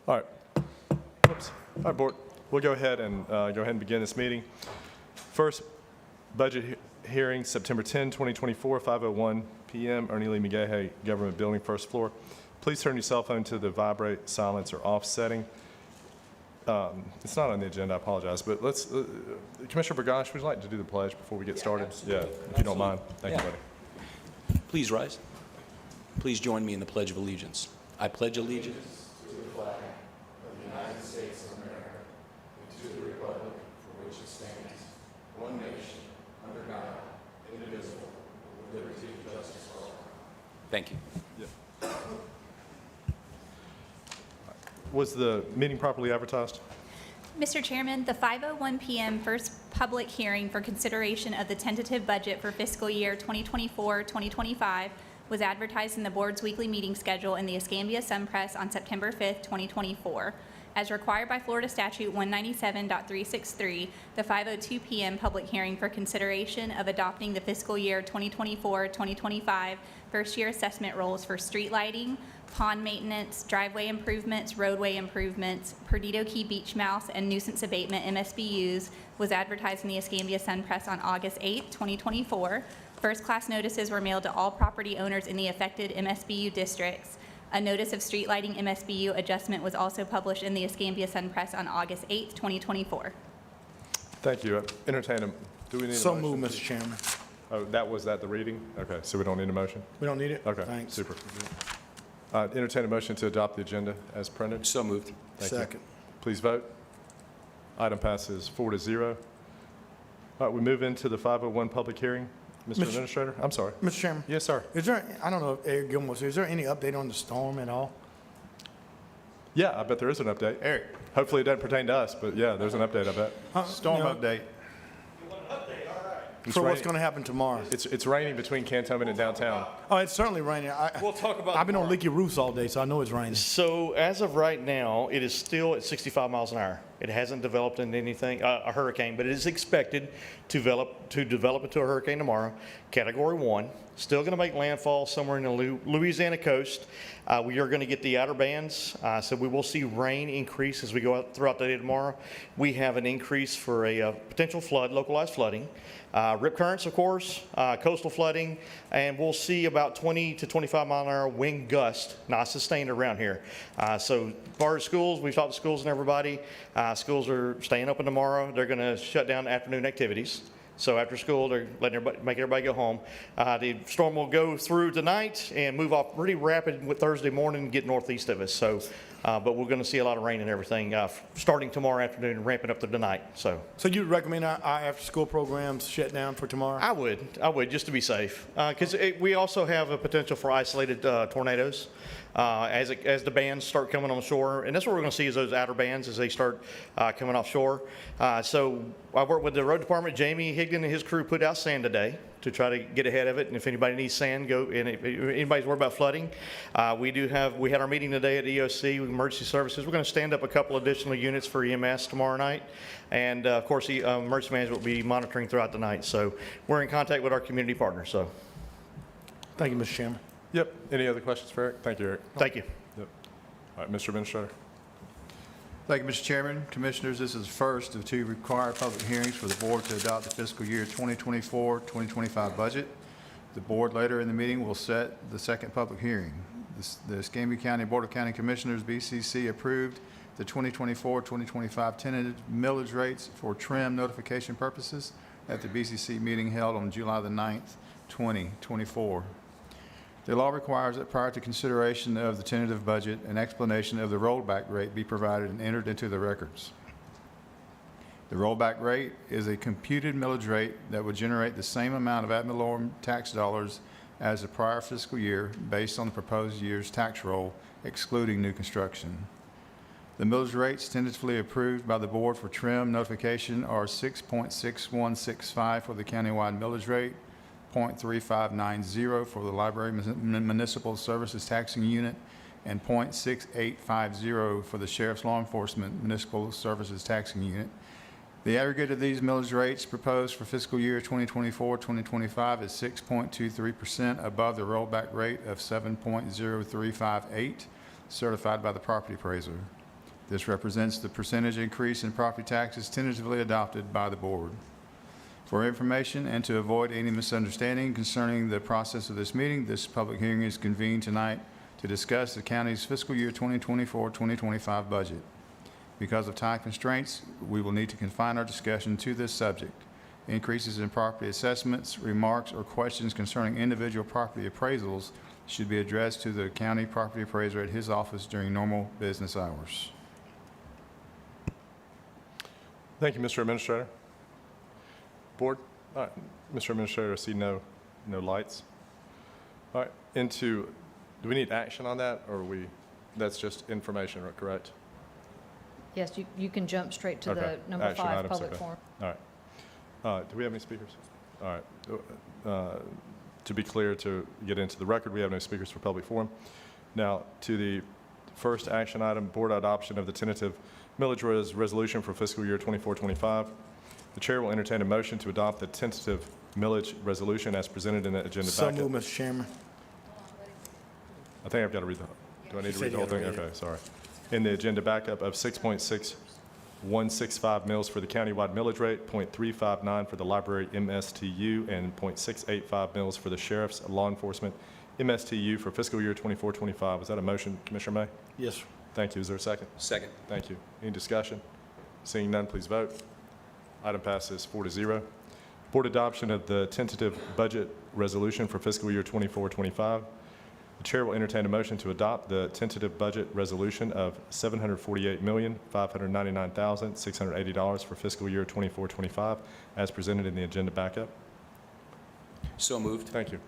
All right. Oops. All right, board. We'll go ahead and begin this meeting. First, budget hearing, September 10, 2024, 5:01 p.m. Ernie Lee McGahey, Government Building, first floor. Please turn your cell phone to the vibrate, silence, or off setting. It's not on the agenda, I apologize, but let's, Commissioner Burgash, would you like to do the pledge before we get started? Absolutely. Yeah, if you don't mind. Thank you, buddy. Please rise. Please join me in the Pledge of Allegiance. I pledge allegiance Thank you. Was the meeting properly advertised? Mr. Chairman, the 5:01 p.m. first public hearing for consideration of the tentative budget for fiscal year 2024-2025 was advertised in the board's weekly meeting schedule in the Escambia Sun Press on September 5th, 2024. As required by Florida Statute 197.363, the 5:02 p.m. public hearing for consideration of adopting the fiscal year 2024-2025 first-year assessment rolls for street lighting, pond maintenance, driveway improvements, roadway improvements, Perdido Key Beach Mouse, and nuisance abatement MSBU's was advertised in the Escambia Sun Press on August 8, 2024. First-class notices were mailed to all property owners in the affected MSBU districts. A notice of street lighting MSBU adjustment was also published in the Escambia Sun Press on August 8, 2024. Thank you. Entertain them. Do we need a So motion? moved, Mr. Chairman. Oh, was that the reading? Okay, so we don't need a motion? We don't need it? Okay, Thanks. super. Entertain a motion to adopt the agenda as printed. So moved. Thank you. Second. Please vote. Item passes 4-0. All right, we move into the 5:01 public hearing. Mr. Administrator, I'm sorry. Mr. Chairman, Yes, sir. is there, I don't know if Eric Gilmore, is there any update on the storm at all? Yeah, I bet there is an update. Eric, Hopefully it doesn't pertain to us, but yeah, there's an update, I bet. storm You know, update. It's For what's raining- going to happen tomorrow? It's raining between Cantonment and downtown. Oh, it's certainly raining. We'll talk about I've been on tomorrow. leaky roofs all day, so I know it's raining. So as of right now, it is still at 65 miles an hour. It hasn't developed into anything, a hurricane, but it is expected to develop into a hurricane tomorrow, Category 1. Still going to make landfall somewhere in the Louisiana coast. We are going to get the outer bands, so we will see rain increase as we go out throughout the day tomorrow. We have an increase for a potential flood, localized flooding. Rip currents, of course, coastal flooding, and we'll see about 20 to 25 mile an hour wind gust, not sustained around here. So as far as schools, we've talked to schools and everybody. Schools are staying open tomorrow. They're going to shut down afternoon activities. So after school, they're letting make everybody go home. The storm will go through tonight and move off pretty rapid with Thursday morning and get northeast of us. So, but we're going to see a lot of rain and everything starting tomorrow afternoon and ramping up through the night. So So you'd recommend our after-school programs shut down for tomorrow? I would just to be safe, because we also have a potential for isolated tornadoes as the bands start coming on shore, and that's what we're going to see is those outer bands as they start coming offshore. So I worked with the road department. Jamie Higdon and his crew put out sand today to try to get ahead of it, and if anybody needs sand, go. And if anybody's worried about flooding, we had our meeting today at EOC with emergency services. We're going to stand up a couple additional units for EMS tomorrow night, and of course the emergency management will be monitoring throughout the night. So we're in contact with our community partners. So Thank you, Mr. Chairman. Yep. Any other questions for Eric? Thank you, Eric. thank you. Yep. All right, Mr. Administrator. Thank you, Mr. Chairman. Commissioners, this is the first of two required public hearings for the board to adopt the fiscal year 2024-2025 budget. The board later in the meeting will set the second public hearing. The Escambia County Board of County Commissioners, BCC, approved the 2024-2025 tentative millage rates for trim notification purposes at the BCC meeting held on July the 9th, 2024. The law requires that prior to consideration of the tentative budget, an explanation of the rollback rate be provided and entered into the records. The rollback rate is a computed millage rate that would generate the same amount of ad valorem tax dollars as the prior fiscal year based on the proposed year's tax roll, excluding new construction. The millage rates tentatively approved by the board for trim notification are 6.6165 for the countywide millage rate, 0.3590 for the Library Municipal Services Taxing Unit, and 0.6850 for the Sheriff's Law Enforcement Municipal Services Taxing Unit. The aggregate of these millage rates proposed for fiscal year 2024-2025 is 6.23% above the rollback rate of 7.0358, certified by the property appraiser. This represents the percentage increase in property taxes tentatively adopted by the board. For information and to avoid any misunderstanding concerning the process of this meeting, this public hearing is convened tonight to discuss the county's fiscal year 2024-2025 budget. Because of time constraints, we will need to confine our discussion to this subject. Increases in property assessments, remarks, or questions concerning individual property appraisals should be addressed to the county property appraiser at his office during normal business hours. Thank you, Mr. Administrator. Board? All right, Mr. Administrator, I see no lights. All right, do we need action on that, or that's just information, correct? Yes, you can jump straight to Okay. the number Action 5, items, public okay. forum. All right. Do we have any speakers? All right. To be clear, to get into the record, we have no speakers for public forum. Now, to the first action item, board adoption of the tentative millage resolution for fiscal year 24-25. The chair will entertain a motion to adopt the tentative millage resolution as presented in the agenda So backup. moved, Mr. Chairman. I think I've got to read do I need to read the whole thing? Okay, sorry. In the agenda backup of 6.6165 mils for the countywide millage rate, .359 for the library MSTU, and .685 mils for the sheriff's law enforcement MSTU for fiscal year 24-25. Was that a motion, Commissioner May? Yes, sir. Thank you. Is there a second? Second. Thank you. Any discussion? Seeing none, please vote. Item passes 4-0. Board adoption of the tentative budget resolution for fiscal year 24-25. The chair will entertain a motion to adopt the tentative budget resolution of $748,599,680 for fiscal year 24-25 as presented in the agenda backup. So moved. Thank you.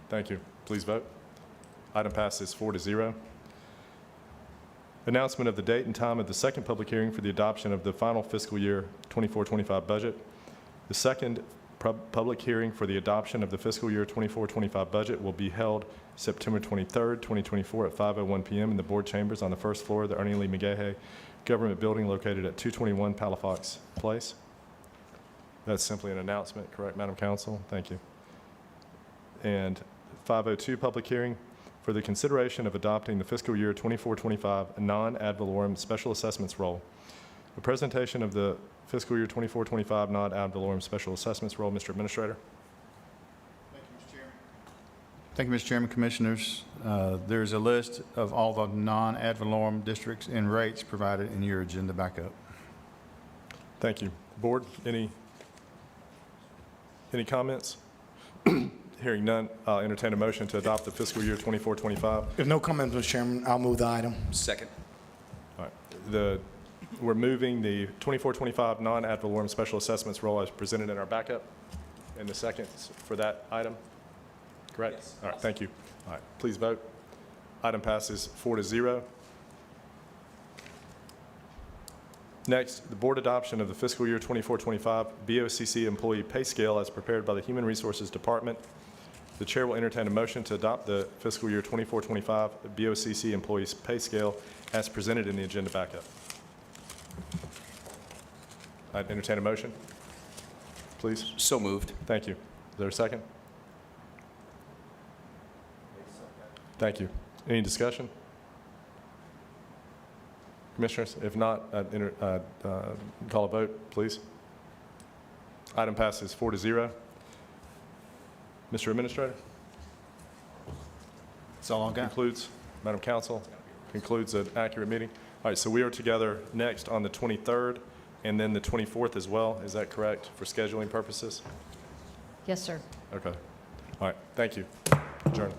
Thank you. Please vote. Item passes 4-0. Announcement of the date and time of the second public hearing for the adoption of the final fiscal year 24-25 budget. The second public hearing for the adoption of the fiscal year 24-25 budget will be held September 23rd, 2024 at 5:01 p.m. in the board chambers on the first floor of the Ernie Lee McGahey Government Building located at 221 Palafox Place. That's simply an announcement, correct, Madam Council? Thank you. And 5:02 public hearing for the consideration of adopting the fiscal year 24-25 non-ad valorem special assessments roll. A presentation of the fiscal year 24-25 non-ad valorem special assessments roll. Mr. Administrator. Thank you, Mr. Chairman, Commissioners. There's a list of all the non-ad valorem districts and rates provided in your agenda backup. Thank you. Board, any comments? Hearing none, I'll entertain a motion to adopt the fiscal year 24-25. If no comments, Mr. Chairman, I'll move the item. Second. All right. We're moving the 24-25 non-ad valorem special assessments roll as presented in our backup. And the second for that item? Correct? Yes. All right, thank you. All right, please vote. Item passes 4-0. Next, the board adoption of the fiscal year 24-25 BOCC employee pay scale as prepared by the Human Resources Department. The chair will entertain a motion to adopt the fiscal year 24-25 BOCC employees pay scale as presented in the agenda backup. I'd entertain a motion, please. So moved. Thank you. Is there a second? Thank you. Any discussion? Commissioners, if not, call a vote, please. Item passes 4-0. Mr. Administrator, That's all I've got. concludes, Madam Council, concludes an accurate meeting. All right, so we are together next on the 23rd and then the 24th as well. Is that correct for scheduling purposes? Yes, sir. Okay. All right, thank you. Adjourned.